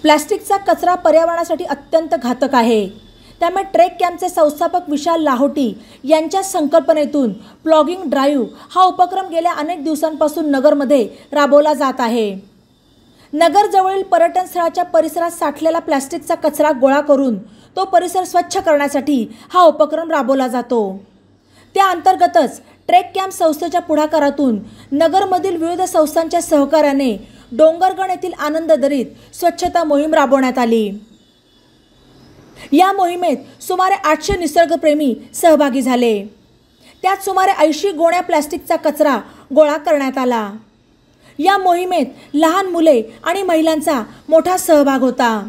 प्लास्टिकचा कचरा पर्यावरणासाठी अत्यंत घातक आहे। त्यामुळे ट्रेक कॅम्पचे संस्थापक विशाल लाहोटी यांच्या संकल्पनेतून प्लॉगिंग ड्राईव्ह हा उपक्रम गेल्या अनेक दिवसांपासून नगरमध्ये राबवला जात आहे। नगरजवळील पर्यटन स्थळाच्या परिसरात साठलेला प्लास्टिकचा कचरा गोळा करून तो परिसर स्वच्छ करण्यासाठी हा उपक्रम राबवला जातो। त्या अंतर्गतच ट्रेक कॅम्प संस्थेच्या पुढाकारातून नगरमधील विविध संस्थांच्या सहकार्याने डोंगरगण येथील आनंददरीत स्वच्छता मोहीम राबवण्यात आली। या मोहिमेत सुमारे 800 निसर्गप्रेमी सहभागी झाले। त्यात सुमारे 80 गोण्या प्लास्टिकचा कचरा गोळा करण्यात आला। या मोहिमेत लहान मुले आणि महिलांचा मोठा सहभाग होता।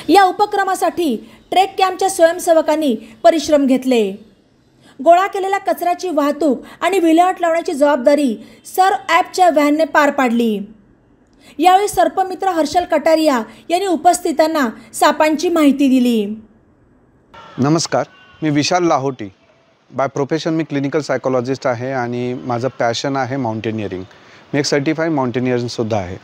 या उपक्रमासाठी ट्रेक कॅम्पच्या स्वयंसेवकांनी परिश्रम घेतले। गोळा केलेल्या कचऱ्याची वाहतूक आणि विल्हेवाट लावण्याची जबाबदारी सर्व ॲपच्या व्हॅनने पार पाडली। यावेळी सर्पमित्र हर्षल कटारिया यांनी उपस्थितांना सापांची माहिती दिली। नमस्कार, मी विशाल लाहोटी। बाय प्रोफेशन मी क्लिनिकल सायकोलॉजिस्ट आहे आणि माझं पॅशन आहे माउंटेनियरिंग। मी एक सर्टिफाईड माउंटेनियर सुद्धा आहे।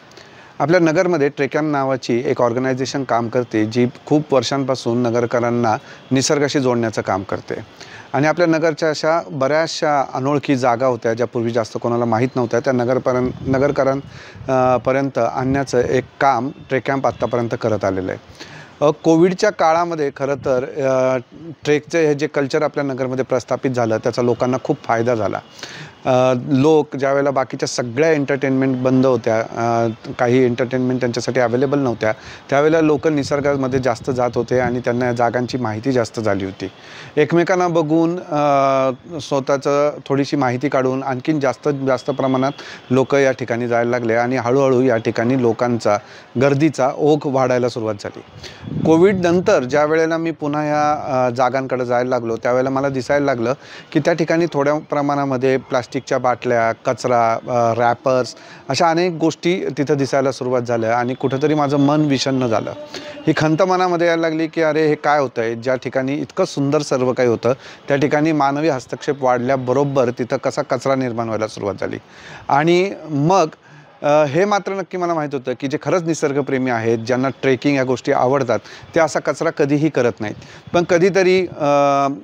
आपल्या नगरमध्ये ट्रेक कॅम्प नावाची एक ऑर्गनायझेशन काम करते जी खूप वर्षांपासून नगरकरांना निसर्गाशी जोडण्याचं काम करते। आणि आपल्या नगरच्या अशा बऱ्याचशा अनोळखी जागा होत्या ज्या पूर्वी जास्त कोणाला माहीत नव्हत्या, त्या नगरकरांपर्यंत आणण्याचं एक काम ट्रेक कॅम्प आत्तापर्यंत करत आलेलं आहे। कोविडच्या काळामध्ये खरं तर ट्रेकचे हे जे कल्चर आपल्या नगरमध्ये प्रस्थापित झालं त्याचा लोकांना खूप फायदा झाला। लोक ज्यावेळेला बाकीच्या सगळ्या एंटरटेनमेंट बंद होत्या, काही एंटरटेनमेंट त्यांच्यासाठी अवेलेबल नव्हत्या, त्यावेळेला लोक निसर्गामध्ये जास्त जात होते आणि त्यांना या जागांची माहिती जास्त झाली होती। एकमेकांना बघून स्वतःचं थोडीशी माहिती काढून आणखीन जास्त प्रमाणात लोक या ठिकाणी जायला लागले आणि हळूहळू या ठिकाणी लोकांचा गर्दीचा ओघ वाढायला सुरुवात झाली। कोविड नंतर ज्या वेळेला मी पुन्हा या जागांकडे जायला लागलो त्यावेळेला मला दिसायला लागलं की त्या ठिकाणी थोड्या प्रमाणामध्ये प्लास्टिकच्या बाटल्या, कचरा, रॅपर्स अशा अनेक गोष्टी तिथं दिसायला सुरुवात झाल्या आणि कुठेतरी माझं मन विषण्ण झालं। ही खंत मनामध्ये यायला लागली की अरे हे काय होतंय, ज्या ठिकाणी इतकं सुंदर सर्व काही होतं त्या ठिकाणी मानवी हस्तक्षेप वाढल्याबरोबर तिथं कसा कचरा निर्माण व्हायला सुरुवात झाली। आणि मग हे मात्र नक्की मला माहीत होतं की जे खरंच निसर्गप्रेमी आहेत, ज्यांना ट्रेकिंग या गोष्टी आवडतात, ते असा कचरा कधीही करत नाहीत। पण कधीतरी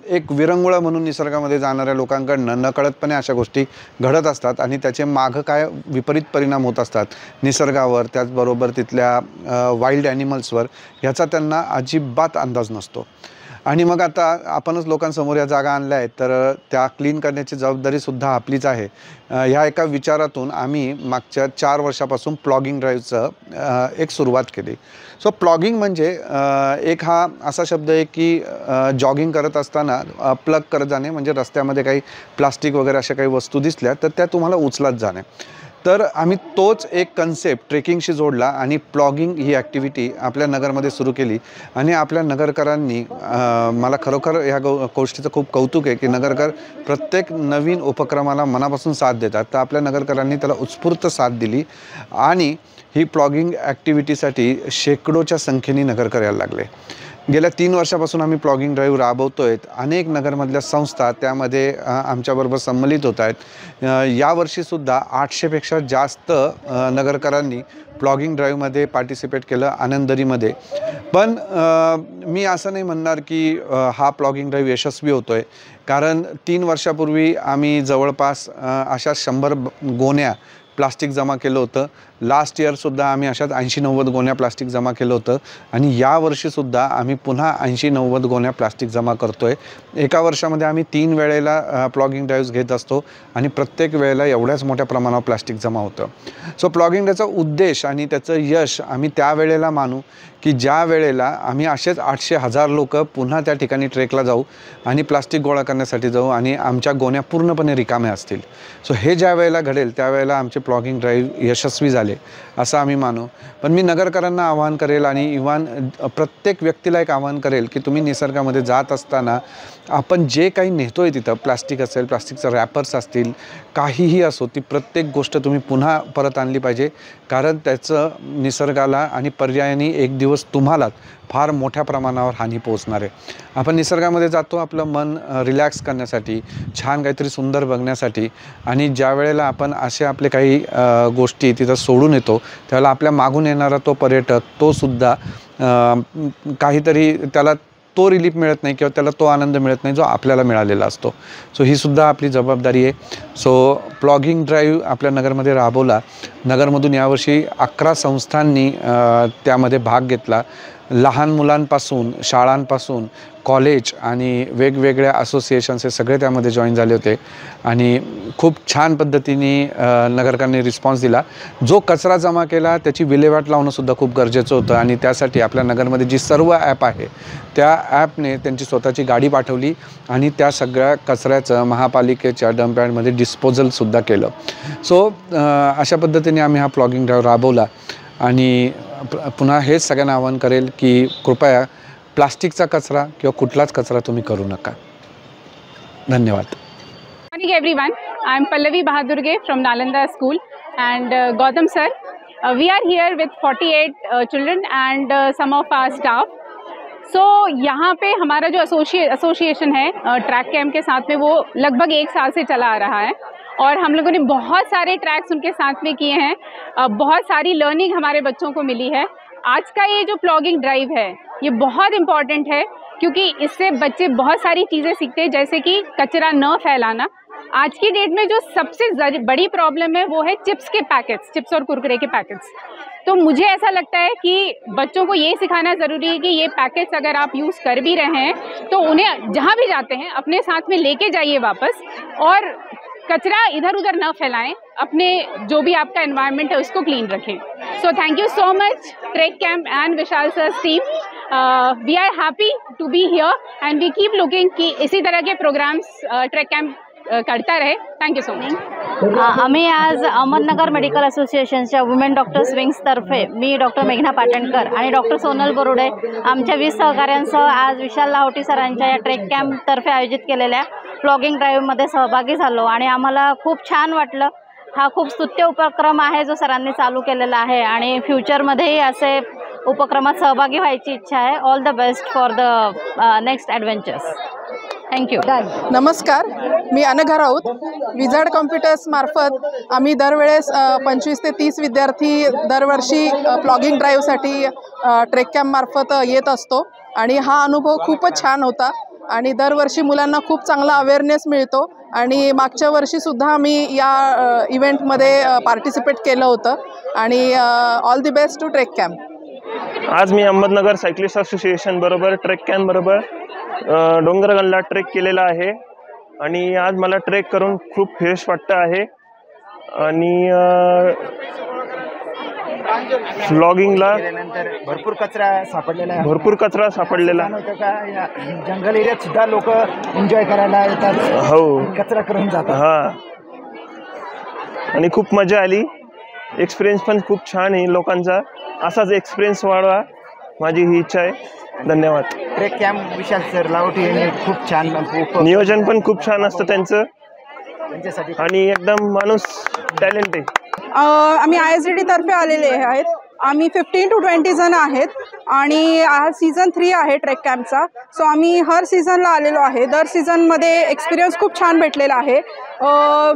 एक विरंगुळा म्हणून निसर्गामध्ये जाणाऱ्या लोकांकडनं नकळतपणे अशा गोष्टी घडत असतात आणि त्याचे मागं काय विपरीत परिणाम होत असतात निसर्गावर, त्याचबरोबर तिथल्या वाईल्ड ॲनिमल्सवर, ह्याचा त्यांना अजिबात अंदाज नसतो। आणि मग आता आपणच लोकांसमोर या जागा आणल्या आहेत तर त्या क्लीन करण्याची जबाबदारीसुद्धा आपलीच आहे। ह्या एका विचारातून आम्ही मागच्या 4 वर्षापासून प्लॉगिंग ड्राईव्हचं एक सुरुवात केली। सो प्लॉगिंग म्हणजे एक हा असा शब्द आहे की जॉगिंग करत असताना प्लग करत जाणे, म्हणजे रस्त्यामध्ये काही प्लास्टिक वगैरे अशा काही वस्तू दिसल्या तर त्या तुम्हाला उचलत जाणे। तर आम्ही तोच एक कन्सेप्ट ट्रेकिंगशी जोडला आणि प्लॉगिंग ही ॲक्टिव्हिटी आपल्या नगरमध्ये सुरू केली। आणि आपल्या नगरकरांनी मला खरोखर ह्या गोष्टीचं खूप कौतुक आहे की नगरकर प्रत्येक नवीन उपक्रमाला मनापासून साथ देतात। तर आपल्या नगरकरांनी त्याला उत्स्फूर्त साथ दिली आणि ही प्लॉगिंग ॲक्टिव्हिटीसाठी शेकडोच्या संख्येने नगरकर यायला लागले। गेल्या 3 वर्षापासून आम्ही प्लॉगिंग ड्राईव्ह राबवतोय। अनेक नगरमधल्या संस्था त्यामध्ये आमच्याबरोबर सम्मिलित होत आहेत। यावर्षीसुद्धा 800पेक्षा जास्त नगरकरांनी प्लॉगिंग ड्राईव्हमध्ये पार्टिसिपेट केलं आनंददरीमध्ये। पण मी असं नाही म्हणणार की हा प्लॉगिंग ड्राईव्ह यशस्वी होतोय, कारण 3 वर्षापूर्वी आम्ही जवळपास अशा 100 गोण्या प्लास्टिक जमा केलं होतं। लास्ट इयरसुद्धा आम्ही अशाच 80-90 गोण्या प्लास्टिक जमा केलं होतं आणि यावर्षीसुद्धा आम्ही पुन्हा 80-90 गोण्या प्लास्टिक जमा करतोय। एका वर्षामध्ये आम्ही 3 वेळेला प्लॉगिंग ड्राईव्हज घेत असतो आणि प्रत्येक वेळेला एवढ्याच मोठ्या प्रमाणावर प्लास्टिक जमा होतं। सो प्लॉगिंग ड्राईव्हचा उद्देश आणि त्याचं यश आम्ही त्या वेळेला मानू की ज्या वेळेला आम्ही असेच 800-1000 लोक पुन्हा त्या ठिकाणी ट्रेकला जाऊ आणि प्लास्टिक गोळा करण्यासाठी जाऊ आणि आमच्या गोण्या पूर्णपणे रिकाम्या असतील। सो हे ज्या वेळेला घडेल त्यावेळेला आमचे प्लॉगिंग ड्राईव्ह यशस्वी झाले असं आम्ही मानू। पण मी नगरकरांना आवाहन करेल आणि इव्हन प्रत्येक व्यक्तीला एक आवाहन करेल की तुम्ही निसर्गामध्ये जात असताना आपण जे काही नेतोय तिथं, प्लास्टिक असेल, प्लास्टिकचे रॅपर्स असतील, काहीही असो, ती प्रत्येक गोष्ट तुम्ही पुन्हा परत आणली पाहिजे, कारण त्याचं निसर्गाला आणि पर्यायाने एक दिवस तुम्हालाच फार मोठ्या प्रमाणावर हानी पोहोचणार आहे। आपण निसर्गामध्ये जातो आपलं मन रिलॅक्स करण्यासाठी, छान काहीतरी सुंदर बघण्यासाठी, आणि ज्या वेळेला आपण असे आपले काही काही गोष्टी तिथं सोडून येतो त्यावेळेला आपल्या मागून येणारा तो पर्यटक तो सुद्धा काहीतरी त्याला तो रिलीफ मिळत नाही किंवा त्याला तो आनंद मिळत नाही जो आपल्याला मिळालेला असतो. सो ही सुद्धा आपली जबाबदारी आहे. सो प्लॉगिंग ड्राईव्ह आपल्या नगरमध्ये राबवला. नगरमधून यावर्षी 11 संस्थांनी त्यामध्ये भाग घेतला. लहान मुलांपासून शाळांपासून कॉलेज आणि वेगवेगळ्या असोसिएशन्स हे सगळे त्यामध्ये जॉईन झाले होते आणि खूप छान पद्धतीने नगरकरांनी रिस्पॉन्स दिला. जो कचरा जमा केला त्याची विल्हेवाट लावणंसुद्धा खूप गरजेचं होतं आणि त्यासाठी आपल्या नगरमध्ये जी सर्व ॲप आहे त्या ॲपने त्यांची स्वतःची गाडी पाठवली आणि त्या सगळ्या कचऱ्याचं महापालिकेच्या डंपयार्डमध्ये डिस्पोजलसुद्धा केलं. सो अशा पद्धतीने आम्ही हा प्लॉगिंग ड्राईव्ह राबवला आणि पुन्हा हेच सगळ्यांना आवाहन करेल की कृपया प्लास्टिकचा कचरा किंवा कुठलाच कचरा तुम्ही करू नका. धन्यवाद. Good morning everyone. I am Pallavi Bahadurge from Nalanda School and Gautam sir. We are here with 48 children and some of our staff. So यहाँ पे हमारा जो एसोसिएशन है ट्रैक कैम्प के साथ में वो लगभग 1 साल से चला आ रहा है और हम लोगों ने बहुत सारे ट्रैक्स उनके साथ में किए हैं. बहुत सारी लर्निंग हमारे बच्चों को मिली है. आज का ये जो प्लॉगिंग ड्राइव है ये बहुत इम्पॉर्टेंट है क्योंकि इससे बच्चे बहुत सारी चीज़ें सीखते हैं जैसे कि कचरा न फैलाना. आज की डेट में जो सबसे बड़ी प्रॉब्लम है वो है चिप्स के पैकेट्स, चिप्स और कुरकुरे के पैकेट्स. तो मुझे ऐसा लगता है कि बच्चों को ये सिखाना ज़रूरी है कि ये पैकेट्स अगर आप यूज़ कर भी रहे हैं तो उन्हें जहाँ भी जाते हैं अपने साथ में लेके जाइए वापस और कचरा इधर उधर न फैलाएं. अपने जो भी आपका एनवायरनमेंट है उसको क्लीन रखें. So thank you so much track camp and Vishal sir's team. We are happy to be here and we keep looking कि इसी तरह के प्रोग्राम्स ट्रैक कैम्प करता रहे. Thank you so much. आम्ही आज अहमदनगर मेडिकल असोसिएशनच्या वुमेन डॉक्टर्स विंग्सतर्फे मी डॉक्टर मेघना पाटणकर आणि डॉक्टर सोनल बोरुडे आमच्या 20 सहकाऱ्यांसह आज विशाल लाहोटी सरांच्या या ट्रेक कॅम्पतर्फे आयोजित केलेल्या प्लॉगिंग ड्राईव्हमध्ये सहभागी झालो आणि आम्हाला खूप छान वाटलं. हा खूप स्तुत्य उपक्रम आहे जो सरांनी चालू केलेला आहे आणि फ्युचरमध्येही असे उपक्रमात सहभागी व्हायची इच्छा आहे. All the best for the next adventures. Thank you. नमस्कार, मी अनघा राऊत. विझार्ड कॉम्प्युटर्स मार्फत आम्ही दरवेळेस 25 ते 30 विद्यार्थी दरवर्षी प्लॉगिंग ड्राईव्हसाठी ट्रेक कॅम्प मार्फत येत असतो आणि हा अनुभव खूपच छान होता आणि दरवर्षी मुलांना खूप चांगला अवेअरनेस मिळतो आणि मागच्या वर्षीसुद्धा आम्ही या इव्हेंटमध्ये पार्टिसिपेट केलं होतं आणि all the best to trek camp. आज मी अहमदनगर सायक्लिस्ट असोसिएशन बरोबर ट्रेक कॅम्प बरोबर डोंगरगणला ट्रेक केलेला आहे आणि आज मला ट्रेक करून खूप फ्रेश वाटतं आहे आणि व्लॉगिंगला भरपूर कचरा सापडलेला आहे. होतं का या जंगल एरियात सुद्धा लोक एन्जॉय करायला येतात. हो, कचरा करून जातात. हां, आणि खूप मजा आली. एक्सपिरियन्स पण खूप छान आहे लोकांचा. असाच एक्सपिरियन्स वाढवा माझी ही इच्छा आहे. धन्यवाद. ट्रेक कॅम्प विशाल सर लाहोटी यांनी खूप छान नियोजन पण खूप छान असतं त्यांचं त्यांच्यासाठी आणि एकदम माणूस टॅलेंट आहे. आम्ही ISDD तर्फे आलेले आहेत. आम्ही 15 to 20 जण आहेत आणि हा सीझन 3 आहे ट्रेक कॅम्पचा. सो आम्ही हर सीझनला आलेलो आहे. दर सीझनमध्ये एक्सपिरियन्स खूप छान भेटलेला आहे.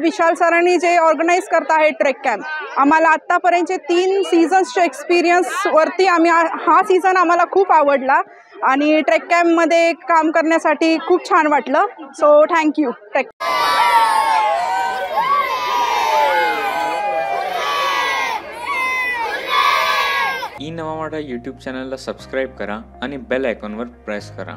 विशाल सरांनी जे ऑर्गनाईज करत आहे ट्रेक कॅम्प आम्हाला आत्तापर्यंतचे 3 सीझन्सच्या एक्सपिरियन्सवरती हा सीझन आम्हाला खूप आवडला आणि ट्रेक कॅम्पमध्ये काम करण्यासाठी खूप छान वाटलं. So thank you trek. ई नवा मराठा यूट्यूब चॅनलला सबस्क्राईब करा आणि बेल आयकॉनवर प्रेस करा.